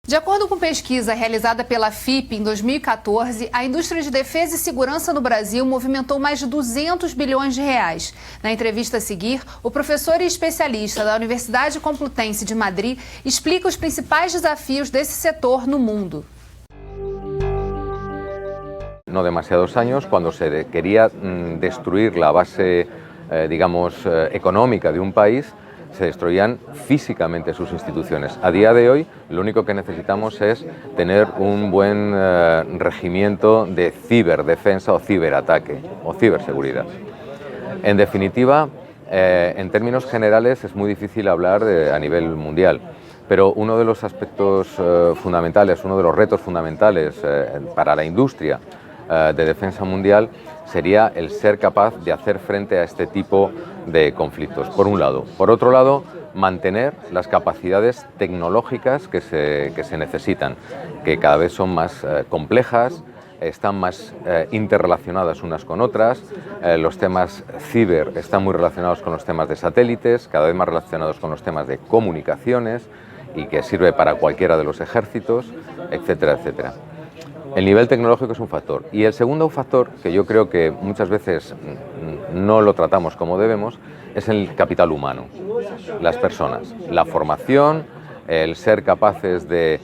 De acordo com pesquisa realizada pela FIPE em 2014, a indústria de defesa e segurança no Brasil movimentou mais de 200 bilhões de reais. Na entrevista a seguir, o professor e especialista da Universidade Complutense de Madrid explica os principais desafios desse setor no mundo. No demasiados años, cuando se quería destruir la base, económica de un país, se destruían físicamente sus instituciones. A día de hoy, lo único que necesitamos es tener un buen regimiento de ciberdefensa o ciberataque o ciberseguridad. En definitiva, en términos generales es muy difícil hablar a nivel mundial, pero uno de los aspectos fundamentales, uno de los retos fundamentales para la industria de defensa mundial sería el ser capaz de hacer frente a este tipo de conflictos, por un lado. Por otro lado, mantener las capacidades tecnológicas que se necesitan, que cada vez son más complejas, están más interrelacionadas unas con otras. Los temas ciber están muy relacionados con los temas de satélites, cada vez más relacionados con los temas de comunicaciones y que sirve para cualquiera de los ejércitos, etcétera, etcétera. El nivel tecnológico es un factor. Y el segundo factor, que yo creo que muchas veces no lo tratamos como debemos, es el capital humano, las personas, la formación, el ser capaces de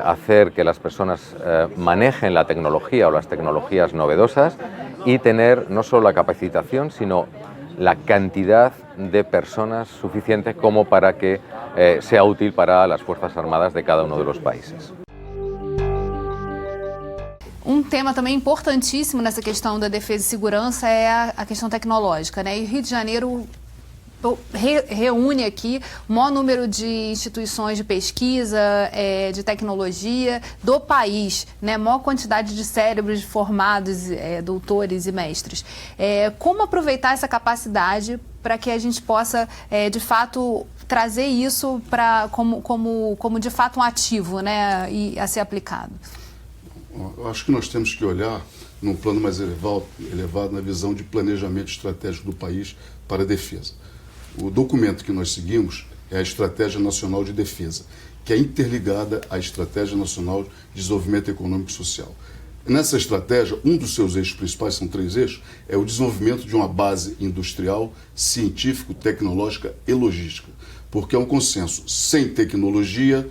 hacer que las personas manejen la tecnología o las tecnologías novedosas y tener no solo la capacitación, sino la cantidad de personas suficiente como para que sea útil para las Fuerzas Armadas de cada uno de los países. Tema também importantíssimo nessa questão da defesa e segurança é a questão tecnológica, né? E o Rio de Janeiro reúne aqui o maior número de instituições de pesquisa, de tecnologia do país, né? Maior quantidade de cérebros formados, doutores e mestres. Como aproveitar essa capacidade para que a gente possa, de fato, trazer isso como de fato um ativo, né? E a ser aplicado? Eu acho que nós temos que olhar num plano mais elevado na visão de planejamento estratégico do país para a defesa. O documento que nós seguimos é a Estratégia Nacional de Defesa, que é interligada à Estratégia Nacional de Desenvolvimento Econômico e Social. Nessa estratégia, um dos seus eixos principais, são 3 eixos, é o desenvolvimento de uma base industrial, científico, tecnológica e logística. Porque é um consenso, sem tecnologia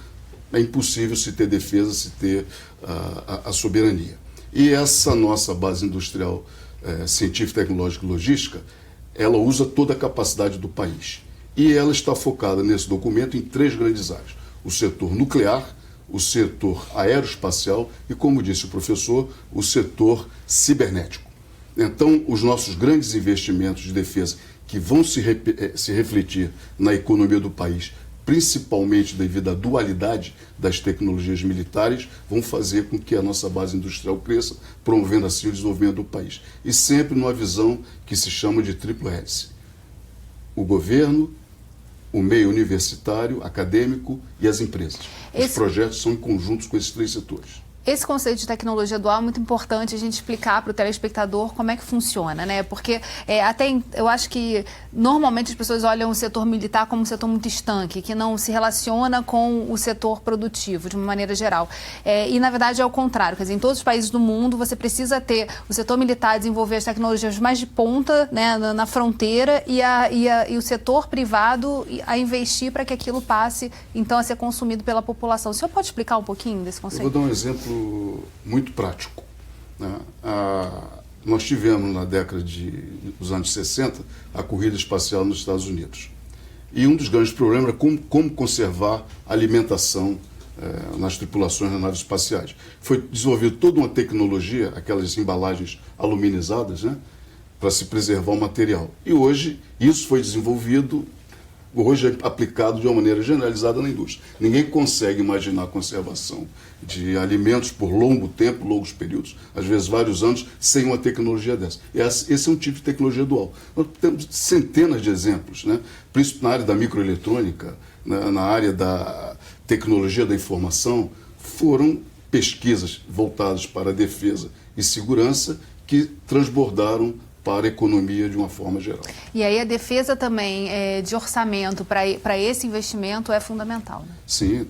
é impossível se ter defesa, se ter a soberania. E essa nossa base industrial, científica, tecnológica e logística, ela usa toda a capacidade do país. E ela está focada nesse documento em 3 grandes áreas. O setor nuclear, o setor aeroespacial e, como disse o professor, o setor cibernético. Então, os nossos grandes investimentos de defesa que vão se refletir na economia do país, principalmente devido à dualidade das tecnologias militares, vão fazer com que a nossa base industrial cresça, promovendo assim o desenvolvimento do país. E sempre numa visão que se chama de tríplice hélice. O governo, o meio universitário, acadêmico e as empresas. Os projetos são em conjunto com esses 3 setores. Esse conceito de tecnologia dual é muito importante a gente explicar para o telespectador como é que funciona, né? Porque eu acho que normalmente as pessoas olham o setor militar como um setor muito estanque, que não se relaciona com o setor produtivo de uma maneira geral. E na verdade é o contrário, quer dizer, em todos os países do mundo você precisa ter o setor militar desenvolver as tecnologias mais de ponta, né, na fronteira e o setor privado a investir para que aquilo passe então a ser consumido pela população. O senhor pode explicar um pouquinho desse conceito? Eu vou dar um exemplo muito prático, né? Nós tivemos na década dos anos 60 a corrida espacial nos Estados Unidos. E um dos grandes problemas era como conservar a alimentação nas tripulações das naves espaciais. Foi desenvolvida toda uma tecnologia, aquelas embalagens aluminizadas, né, para se preservar o material. E hoje isso foi desenvolvido, hoje é aplicado de uma maneira generalizada na indústria. Ninguém consegue imaginar a conservação de alimentos por longo tempo, longos períodos, às vezes vários anos, sem uma tecnologia dessa. Esse é um tipo de tecnologia dual. Nós temos centenas de exemplos, né? Principalmente na área da microeletrônica, na área da tecnologia da informação, foram pesquisas voltadas para a defesa e segurança que transbordaram para a economia de uma forma geral. E aí a defesa também de orçamento para esse investimento é fundamental, né? Sim,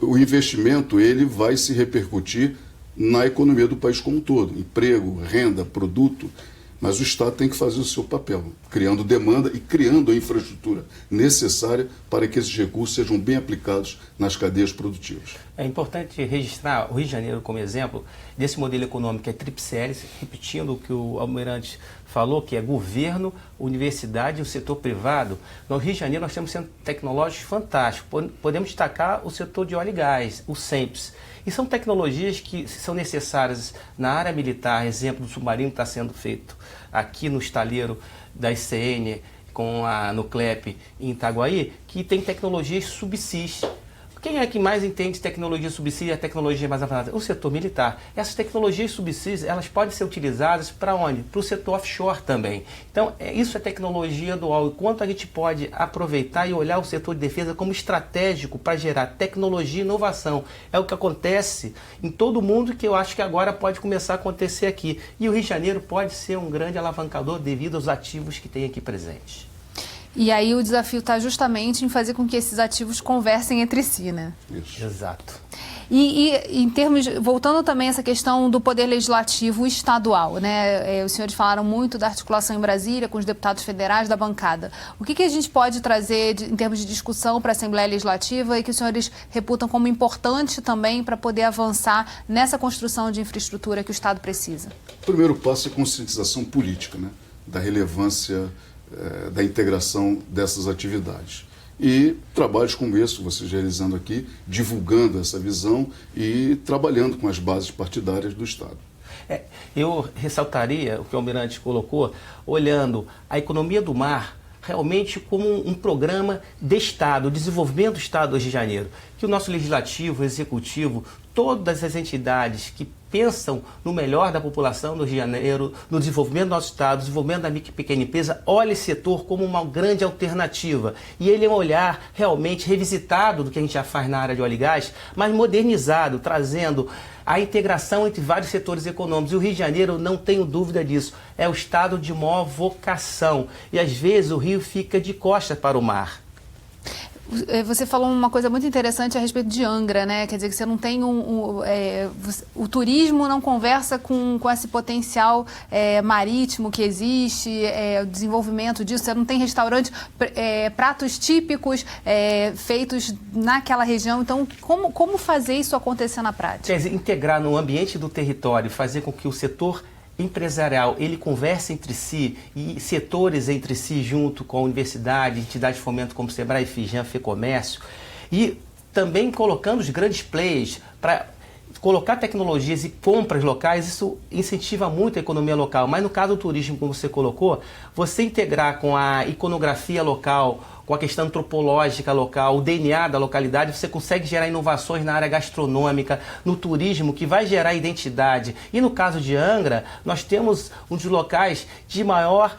o investimento ele vai se repercutir na economia do país como um todo, emprego, renda, produto, mas o Estado tem que fazer o seu papel, criando demanda e criando a infraestrutura necessária para que esses recursos sejam bem aplicados nas cadeias produtivas. É importante registrar o Rio de Janeiro como exemplo desse modelo econômico que é tríplice hélice, repetindo o que o Almirante falou, que é governo, universidade e o setor privado. No Rio de Janeiro nós temos centros tecnológicos fantásticos. Podemos destacar o setor de óleo e gás, o SEMPS. E são tecnologias que são necessárias na área militar, exemplo do submarino que está sendo feito aqui no estaleiro da ICN com a Nuclep em Itaguaí, que tem tecnologias subsis. Quem é que mais entende de tecnologia subsídio e a tecnologia mais avançada? O setor militar. Essas tecnologias subsídios, elas podem ser utilizadas para onde? Para o setor offshore também. Então, isso é tecnologia dual. E quanto a gente pode aproveitar e olhar o setor de defesa como estratégico para gerar tecnologia e inovação. É o que acontece em todo o mundo, que eu acho que agora pode começar a acontecer aqui. E o Rio de Janeiro pode ser um grande alavancador devido aos ativos que tem aqui presentes. E aí o desafio está justamente em fazer com que esses ativos conversem entre si, né? Isso. Exato. E em termos, voltando também a essa questão do poder legislativo estadual, né? Os senhores falaram muito da articulação em Brasília com os deputados federais da bancada. O que a gente pode trazer em termos de discussão para a Assembleia Legislativa e que os senhores reputam como importante também para poder avançar nessa construção de infraestrutura que o Estado precisa? O primeiro passo é a conscientização política, né? Da relevância da integração dessas atividades. E trabalhos como esse, vocês realizando aqui, divulgando essa visão e trabalhando com as bases partidárias do Estado. Eu ressaltaria o que o Almirante colocou, olhando a economia do mar realmente como um programa de Estado, desenvolvimento do Estado do Rio de Janeiro, que o nosso Legislativo, o Executivo, todas as entidades que pensam no melhor da população do Rio de Janeiro, no desenvolvimento do nosso Estado, desenvolvimento da micro e pequena empresa, olha esse setor como uma grande alternativa. E ele é um olhar realmente revisitado do que a gente já faz na área de óleo e gás, mas modernizado, trazendo a integração entre vários setores econômicos. E o Rio de Janeiro, não tenho dúvida disso, é o estado de maior vocação. E às vezes o Rio fica de costas para o mar. Você falou uma coisa muito interessante a respeito de Angra, né? Quer dizer que você não tem o turismo não conversa com esse potencial marítimo que existe, o desenvolvimento disso. Você não tem restaurantes, pratos típicos feitos naquela região. Então, como fazer isso acontecer na prática? Quer dizer, integrar no ambiente do território, fazer com que o setor empresarial, ele conversa entre si e setores entre si, junto com a universidade, entidades de fomento como Sebrae, Fijan, FEComércio, e também colocando os grandes players para colocar tecnologias e compras locais. Isso incentiva muito a economia local, mas no caso do turismo, como você colocou, você integrar com a iconografia local, com a questão antropológica local, o DNA da localidade, você consegue gerar inovações na área gastronômica, no turismo, que vai gerar identidade. E no caso de Angra, nós temos um dos locais de maior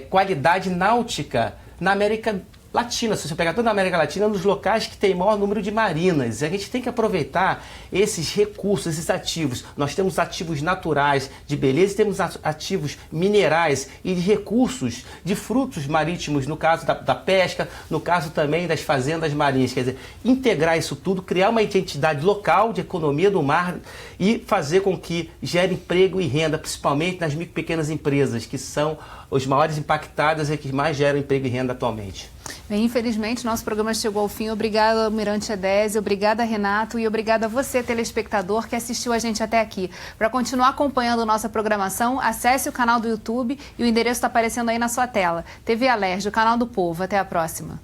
qualidade náutica na América Latina. Se você pegar toda a América Latina, é um dos locais que tem maior número de marinas. A gente tem que aproveitar esses recursos, esses ativos. Nós temos ativos naturais de beleza e temos ativos minerais e de recursos de frutos marítimos, no caso da pesca, no caso também das fazendas marinhas. Quer dizer, integrar isso tudo, criar uma identidade local de economia do mar e fazer com que gere emprego e renda, principalmente nas micro e pequenas empresas, que são os maiores impactadas e que mais geram emprego e renda atualmente. Bem, infelizmente, nosso programa chegou ao fim. Obrigada, Almirante Edésio, obrigada, Renato, e obrigada a você, telespectador, que assistiu a gente até aqui. Para continuar acompanhando nossa programação, acesse o canal do YouTube e o endereço está aparecendo aí na sua tela. TV Alerj, o canal do povo. Até a próxima.